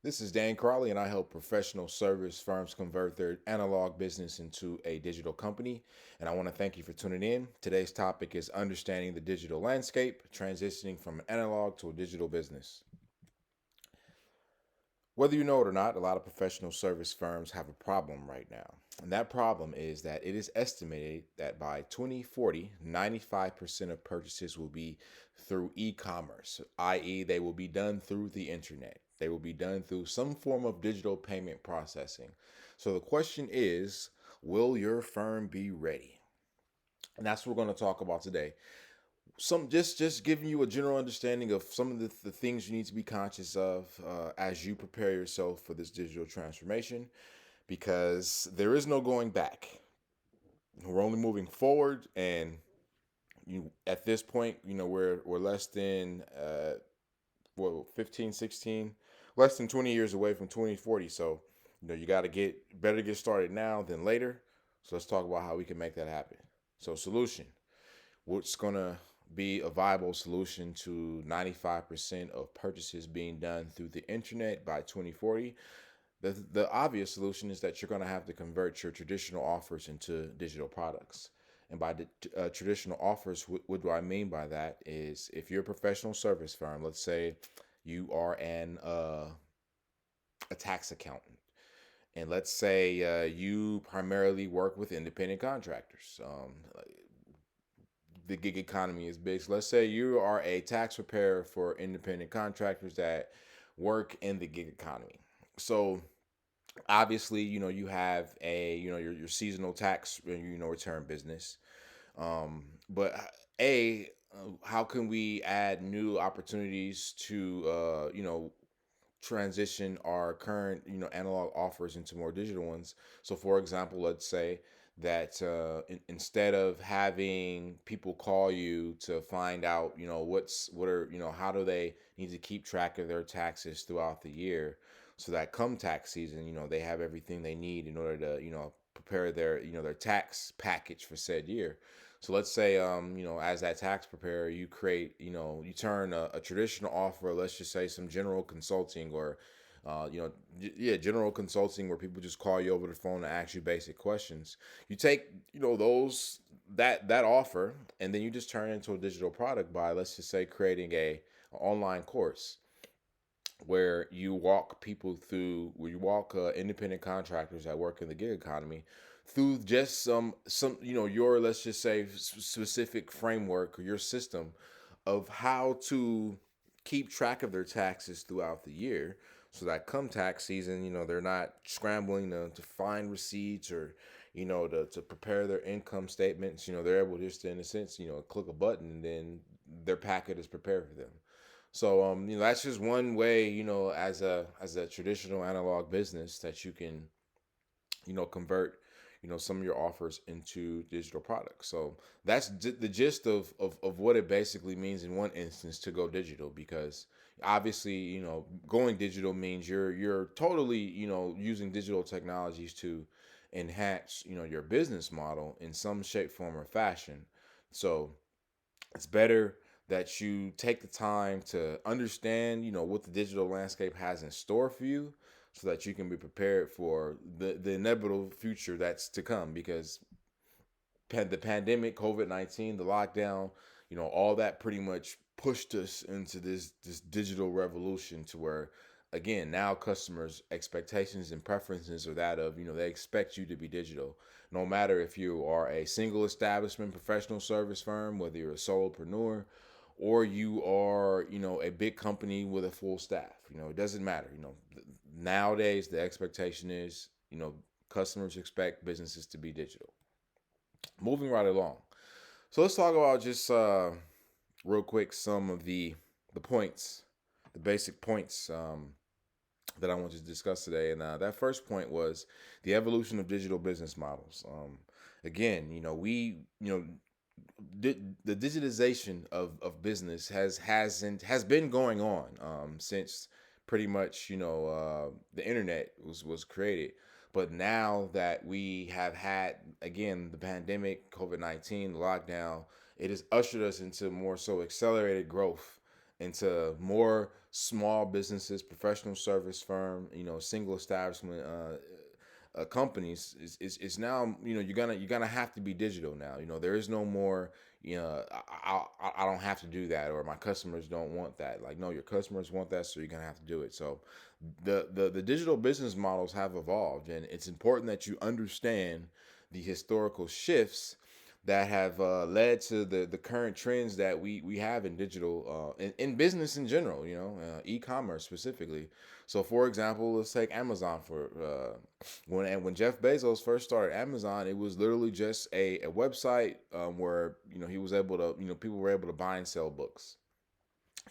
This is Dan Crawley, and I help professional service firms convert their analog business into a digital company. And I want to thank you for tuning in. Today's topic is understanding the digital landscape, transitioning from an analog to a digital business. Whether you know it or not, a lot of professional service firms have a problem right now. And that problem is that it is estimated that by 2040, 95% of purchases will be through e commerce, i.e., they will be done through the internet. They will be done through some form of digital payment processing. So the question is, will your firm be ready? And that's what we're going to talk about today. Some just giving you a general understanding of some of the things you need to be conscious of as you prepare yourself for this digital transformation, because there is no going back. We're only moving forward, and you at this point, we're less than 15, 16, less than 20 years away from 2040. So you got to get started now than later. So let's talk about how we can make that happen. So solution, what's going to be a viable solution to 95% of purchases being done through the internet by 2040. The obvious solution is that you're going to have to convert your traditional offers into digital products. And by the traditional offers, what do I mean by that? Is if you're a professional service firm, let's say you are a tax accountant, and let's say you primarily work with independent contractors. The gig economy is big. So let's say you are a tax preparer for independent contractors that work in the gig economy. So obviously, you have your seasonal tax return business. But how can we add new opportunities to transition our current analog offers into more digital ones? So for example, let's say that instead of having people call you to find out how do they need to keep track of their taxes throughout the year, so that come tax season they have everything they need in order to prepare their tax package for said year. So let's say, as that tax preparer, you create, you turn a traditional offer, let's just say some general consulting or, general consulting where people just call you over the phone to ask you basic questions. You take, that offer, and then you just turn it into a digital product by, let's just say, creating an online course where where you walk independent contractors that work in the gig economy through just some your, let's just say, specific framework or your system of how to keep track of their taxes throughout the year, so that come tax season they're not scrambling to find receipts or to prepare their income statements. They're able just to, in a sense, click a button, and then their packet is prepared for them. So that's just one way, as a traditional analog business, that you can, convert, some of your offers into digital products. So that's the gist of what it basically means in one instance to go digital, because obviously, going digital means you're totally, using digital technologies to enhance, your business model in some shape, form, or fashion. So it's better that you take the time to understand, what the digital landscape has in store for you, so that you can be prepared for the inevitable future that's to come. Because the pandemic, COVID-19, the lockdown, all that pretty much pushed us into this digital revolution, to where, again, now customers' expectations and preferences are that of, they expect you to be digital. No matter if you are a single establishment professional service firm, whether you're a solopreneur, or you are, a big company with a full staff, it doesn't matter. Nowadays the expectation is, customers expect businesses to be digital. Moving right along. So let's talk about just real quick some of the points, the basic points that I want to discuss today. And that first point was the evolution of digital business models. Again, the digitization of business has been going on since pretty much the internet was created. But now that we have had, again, the pandemic, COVID-19, the lockdown, it has ushered us into more so accelerated growth into more small businesses, professional service firm, single establishment companies is now, you're gonna have to be digital now. There is no more, I don't have to do that, or my customers don't want that. Like, no, your customers want that, so you're gonna have to do it. So the digital business models have evolved, and it's important that you understand the historical shifts that have led to the current trends that we have in digital, in business in general, e-commerce specifically. So, for example, let's take Amazon for when Jeff Bezos first started Amazon, it was literally just a website where he was able to, people were able to buy and sell books.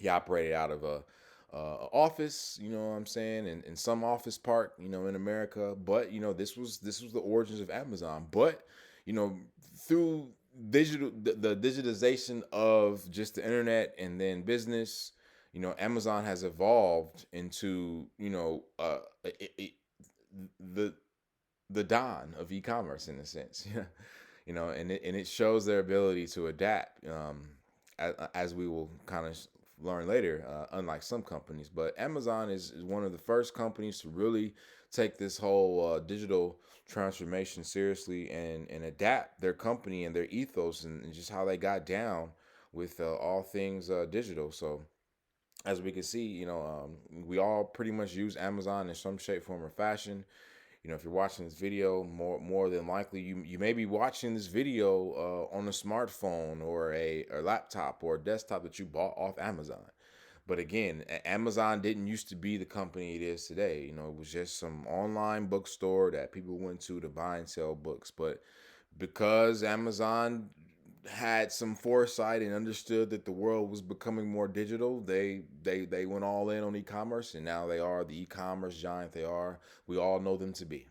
He operated out of a office, you know what I'm saying, in some office park, in America. But this was the origins of Amazon. But you know, through the digitization of just the internet and then business, Amazon has evolved into the the dawn of e-commerce in a sense. And it shows their ability to adapt, as we will kind of learn later, unlike some companies. But Amazon is one of the first companies to really take this whole digital transformation seriously, and adapt their company and their ethos, and just how they got down with all things digital. So as we can see, we all pretty much use Amazon in some shape, form, or fashion. If you're watching this video, more than likely you may be watching this video on a smartphone, or a laptop, or a desktop that you bought off Amazon. But again, Amazon didn't used to be the company it is today. It was just some online bookstore that people went to buy and sell books. But because Amazon had some foresight and understood that the world was becoming more digital, they went all in on e-commerce, and now they are the e-commerce giant we all know them to be.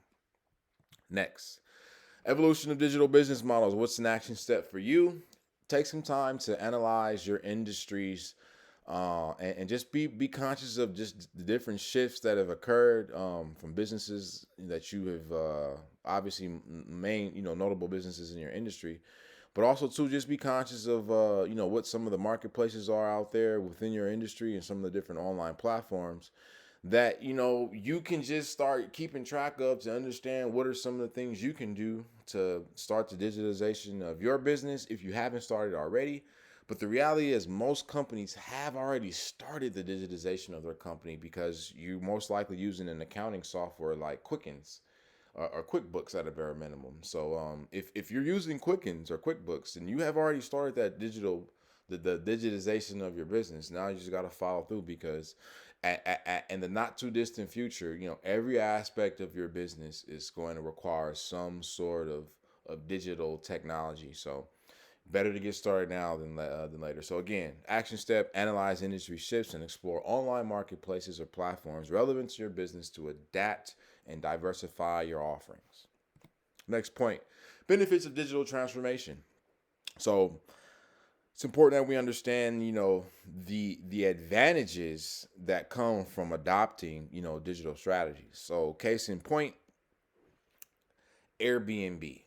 Next, evolution of digital business models. What's an action step for you? Take some time to analyze your industries, and just be conscious of just the different shifts that have occurred, from businesses that you have, obviously, main notable businesses in your industry. But also, too, just be conscious of what some of the marketplaces are out there within your industry, and some of the different online platforms that you can just start keeping track of, to understand what are some of the things you can do to start the digitalization of your business if you haven't started already. But the reality is, most companies have already started the digitization of their company, because you most likely using an accounting software like Quickens, or QuickBooks at a bare minimum. So if you're using Quickens or QuickBooks, then you have already started that the digitization of your business. Now you just got to follow through, because in the not too distant future, every aspect of your business is going to require some sort of digital technology. So better to get started now than later. So again, action step: analyze industry shifts and explore online marketplaces or platforms relevant to your business to adapt and diversify your offerings. Next point: benefits of digital transformation. So it's important that we understand, the advantages that come from adopting, digital strategies. So case in point, Airbnb.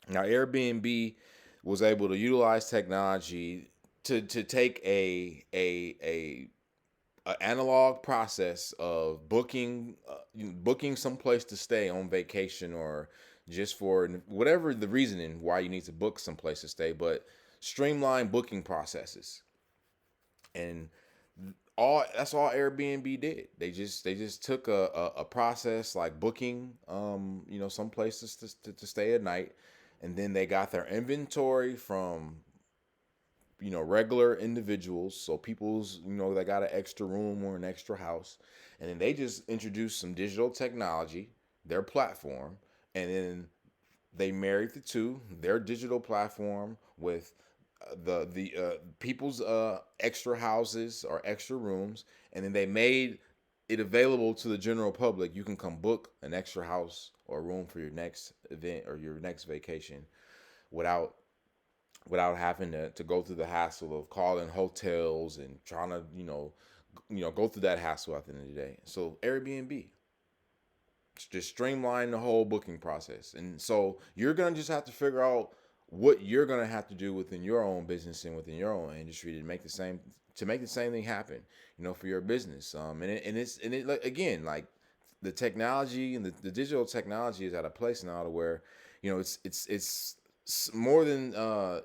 Now, Airbnb was able to utilize technology to take a analog process of booking some place to stay on vacation, or just for whatever the reasoning why you need to book some place to stay, but streamline booking processes. And all that's all Airbnb did. They just took a process like booking, some places to stay at night, and then they got their inventory from regular individuals, so people's, that got an extra room or an extra house, and then they just introduced some digital technology, their platform, and then they married the two, their digital platform with the people's extra houses or extra rooms, and then they made it available to the general public. You can come book an extra house or room for your next event or your next vacation without having to go through the hassle of calling hotels and trying to go through that hassle at the end of the day. So Airbnb just streamline the whole booking process. And so you're gonna just have to figure out what you're gonna have to do within your own business and within your own industry to make the same to make the same thing happen, for your business. And like, again, like the technology and the digital technology is at a place now to where, it's more than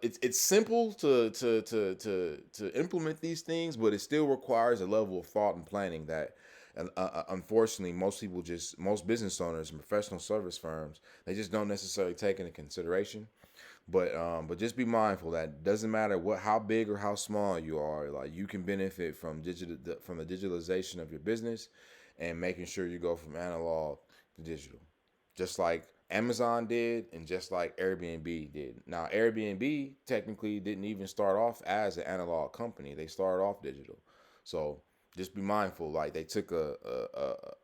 it's simple to implement these things, but it still requires a level of thought and planning that unfortunately most business owners and professional service firms, they just don't necessarily take into consideration. But just be mindful that doesn't matter how big or how small you are, like you can benefit from the digitalization of your business, and making sure you go from analog to digital, just like Amazon did, and just like Airbnb did. Now, Airbnb technically didn't even start off as an analog company; they started off digital. So just be mindful, like they took a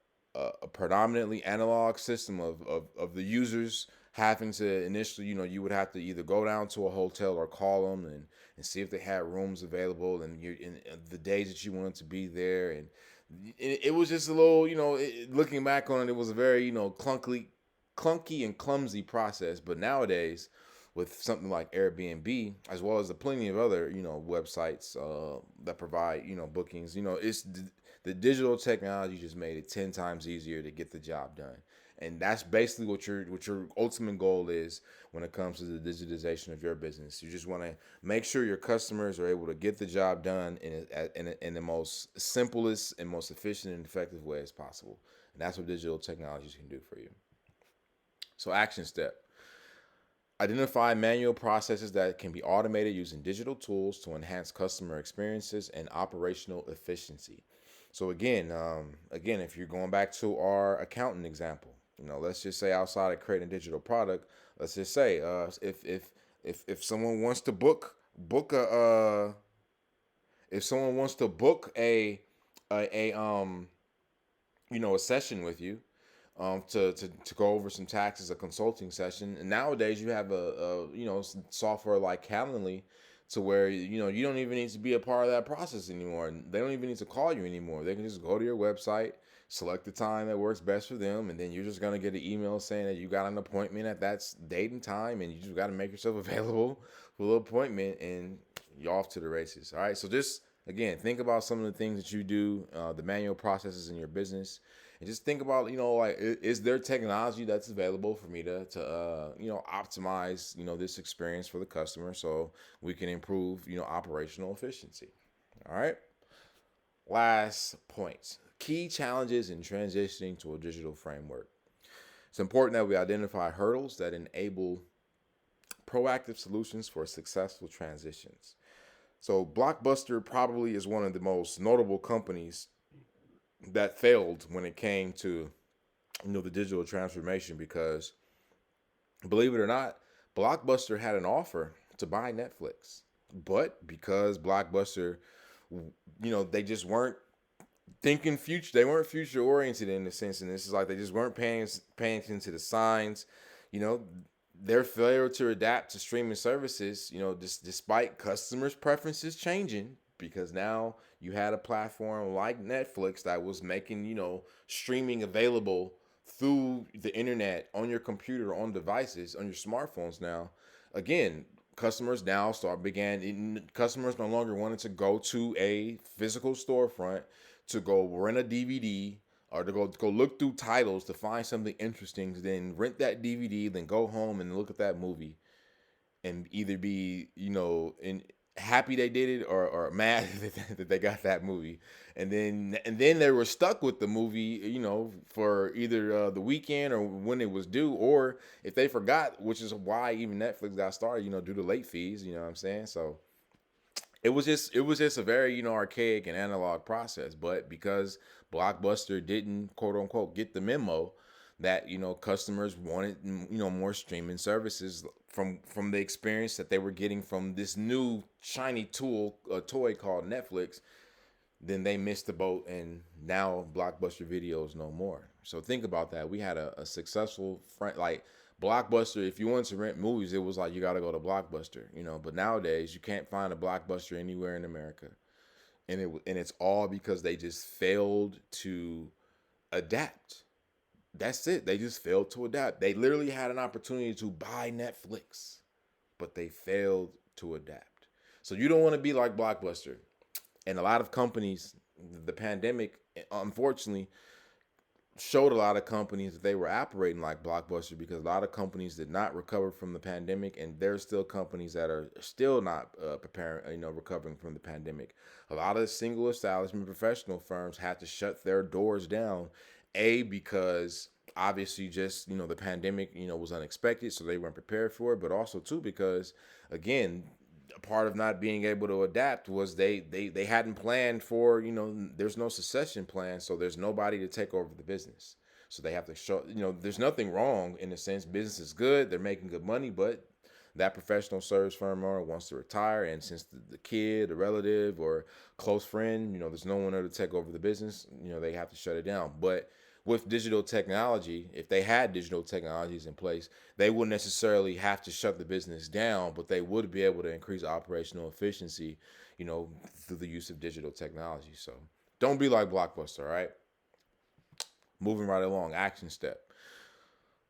predominantly analog system of the users having to initially, you would have to either go down to a hotel or call them and see if they had rooms available, and you in the days that you wanted to be there. And it was just a little, looking back on it, it was a very, clunky and clumsy process. But nowadays, with something like Airbnb, as well as the plenty of other, websites that provide, bookings, the digital technology just made it 10 times easier to get the job done. And that's basically what your ultimate goal is when it comes to the digitization of your business. You just want to make sure your customers are able to get the job done in the most simplest and most efficient and effective way as possible. And that's what digital technologies can do for you. So, action step: identify manual processes that can be automated using digital tools to enhance customer experiences and operational efficiency. So again, if you're going back to our accountant example, let's just say outside of creating a digital product, let's just say if someone wants to book a if someone wants to book a session with you, to go over some taxes, a consulting session. And nowadays you have some software like Calendly, to where you don't even need to be a part of that process anymore. And they don't even need to call you anymore. They can just go to your website, select the time that works best for them, and then you're just gonna get an email saying that you got an appointment at that date and time, and you just got to make yourself available for the appointment, and you're off to the races. All right, so just again, think about some of the things that you do, the manual processes in your business, and just think about, like, is there technology that's available for me to optimize, this experience for the customer, so we can improve, operational efficiency. All right. Last point: key challenges in transitioning to a digital framework. It's important that we identify hurdles that enable proactive solutions for successful transitions. So Blockbuster probably is one of the most notable companies that failed when it came to the digital transformation, because believe it or not, Blockbuster had an offer to buy Netflix, but because Blockbuster, they just weren't thinking future. They weren't future oriented in the sense, and this is like they just weren't paying attention to the signs. You know, their failure to adapt to streaming services. Despite customers' preferences changing, because now you had a platform like Netflix that was making streaming available through the internet on your computer, on devices, on your smartphones. Now, again, customers no longer wanted to go to a physical storefront to go rent a DVD, or to go look through titles to find something interesting, to then rent that DVD, then go home and look at that movie, and either be happy they did it, or mad that they got that movie, and then they were stuck with the movie, for either the weekend or when it was due, or if they forgot, which is why even Netflix got started, due to late fees. You know what I'm saying? So it was just a very archaic and analog process. But because Blockbuster didn't, quote unquote, get the memo that customers wanted more streaming services from the experience that they were getting from this new shiny toy called Netflix, then they missed the boat, and now Blockbuster Video is no more. So think about that. We had a successful front, like Blockbuster. If you wanted to rent movies, it was like you got to go to Blockbuster, But nowadays, you can't find a Blockbuster anywhere in America, and it's all because they just failed to adapt. That's it. They just failed to adapt. They literally had an opportunity to buy Netflix, but they failed to adapt. So you don't want to be like Blockbuster. And a lot of companies, the pandemic, unfortunately, showed a lot of companies that they were operating like Blockbuster, because a lot of companies did not recover from the pandemic, and there's still companies that are still not preparing, recovering from the pandemic. A lot of single establishment professional firms had to shut their doors down, because obviously just the pandemic was unexpected, so they weren't prepared for it, but also too because again, a part of not being able to adapt was they hadn't planned for, there's no succession plan, so there's nobody to take over the business. So they have to show, there's nothing wrong in the sense business is good, they're making good money, but that professional service firm owner wants to retire, and since the kid, a relative, or close friend, there's no one there to take over the business, they have to shut it down. But with digital technology, if they had digital technologies in place, they wouldn't necessarily have to shut the business down, but they would be able to increase operational efficiency, through the use of digital technology. So don't be like Blockbuster, all right? Moving right along, action step.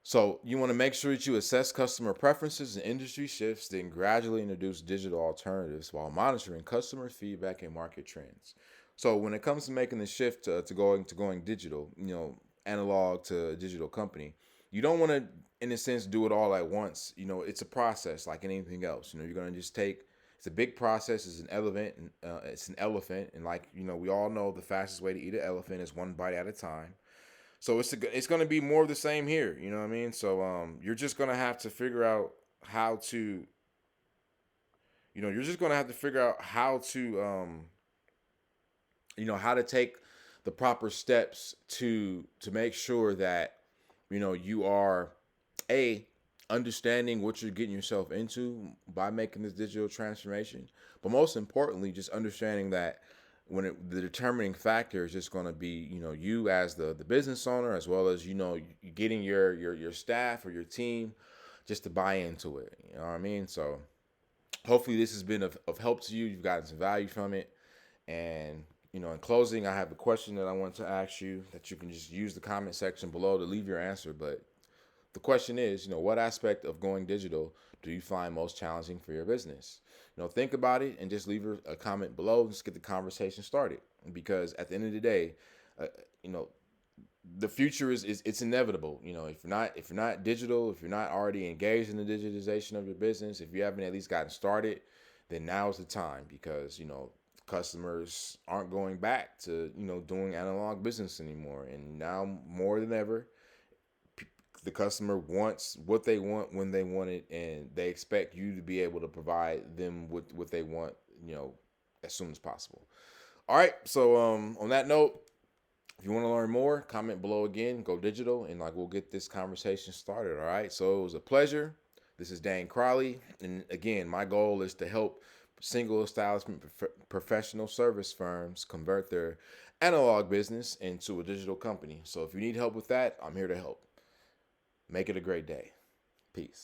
So you want to make sure that you assess customer preferences and industry shifts, then gradually introduce digital alternatives while monitoring customer feedback and market trends. So when it comes to making the shift to going digital, analog to digital company, you don't want to, in a sense, do it all at once. It's a process like anything else. You're gonna just take. It's a big process. It's an elephant. It's an elephant, and like we all know, the fastest way to eat an elephant is one bite at a time. So it's going to be more of the same here. You know what I mean? So you're just going to have to figure out how to, you're just going to have to figure out how to, how to take the proper steps to make sure that you are a understanding what you're getting yourself into by making this digital transformation, but most importantly, just understanding that the determining factor is just going to be you as the business owner, as well as getting your staff or your team just to buy into it. You know what I mean? So hopefully this has been of help to you. You've gotten some value from it. And in closing, I have a question that I want to ask you that you can just use the comment section below to leave your answer. But the question is, what aspect of going digital do you find most challenging for your business? Think about it and just leave a comment below and just get the conversation started. Because at the end of the day, uh, you know, the future is it's inevitable. If you're not digital, if you're not already engaged in the digitization of your business, if you haven't at least gotten started, then now is the time, because customers aren't going back to doing analog business anymore, and now more than ever the customer wants what they want when they want it, and they expect you to be able to provide them with what they want, as soon as possible. All right, so on that note, if you want to learn more, comment below again, go digital, and we'll get this conversation started. All right, so it was a pleasure. This is Dane Crowley, and again, my goal is to help single establishment professional service firms convert their analog business into a digital company. So if you need help with that, I'm here to help. Make it a great day. Peace.